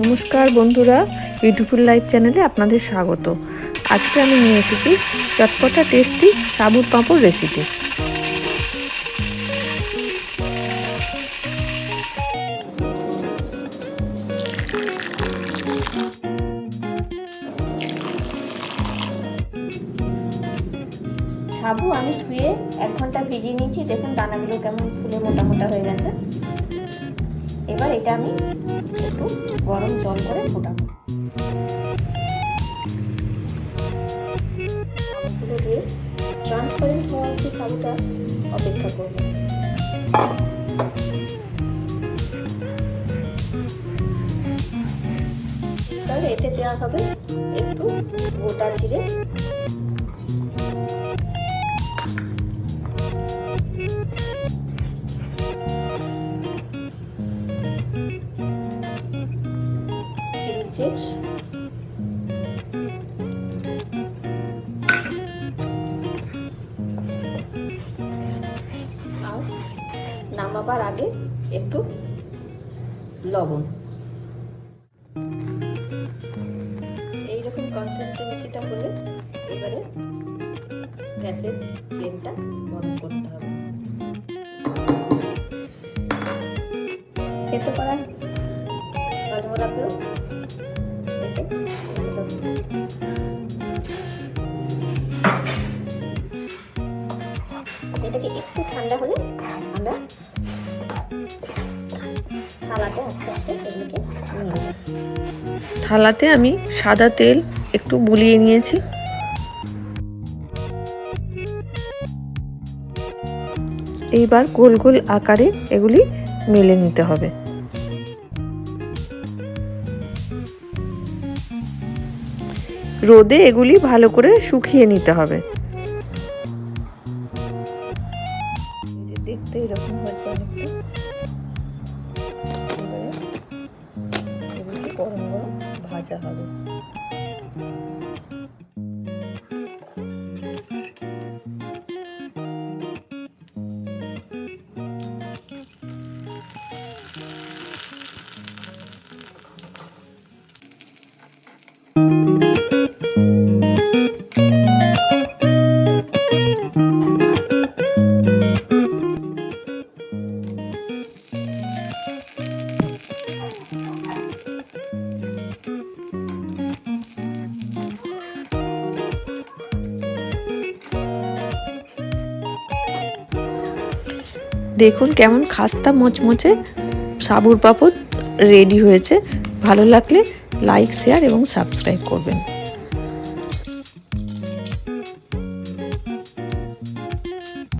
নমস্কার বন্ধুরা, beautiful life চ্যানেলে আপনাদের স্বাগত। আজকে আমি নিয়ে এসেছি চটপটা টেস্টি সাবুর পাঁপড় রেসিপি। সাবু আমি ধুয়ে 1 ঘন্টা ভিজিয়ে নিয়েছি। দেখুন দানাগুলো কেমন ফুলে মোটা মোটা হয়ে গেছে। এবার এটা আমি একটু গরম জল করে ফোটাবো। সাবুগুলো দিয়ে ট্রান্সপারেন্ট হওয়া অবধি সাবুটা অপেক্ষা করবো। তাহলে এতে দেওয়া হবে একটু গোটা জিরে, চিলি ফ্লেক্স, আর নামাবার আগে একটু লবণ। এইরকম কনসিস্টেন্সিটা হলে এবারে গ্যাসের ফ্লেমটা বন্ধ করতে হবে। খেতে পারেন হজমোলাগুলো। এটাকে একটু ঠান্ডা হলে আমরা থালাতে আস্তে আস্তে এগুলোকে নিয়ে নেব। থালাতে আমি সাদা তেল একটু বুলিয়ে নিয়েছি। এইবার গোল গোল আকারে এগুলি মেলে নিতে হবে। রোদে এগুলি ভালো করে শুকিয়ে নিতে হবে। দেখতে এরকম হয়েছে অনেকটা। এবারে এগুলি গরম গরম ভাজা হবে। দেখুন কেমন খাস্তা মচমচে সাবুর পাঁপড় রেডি হয়েছে। ভালো লাগলে লাইক, শেয়ার এবং সাবস্ক্রাইব করবেন।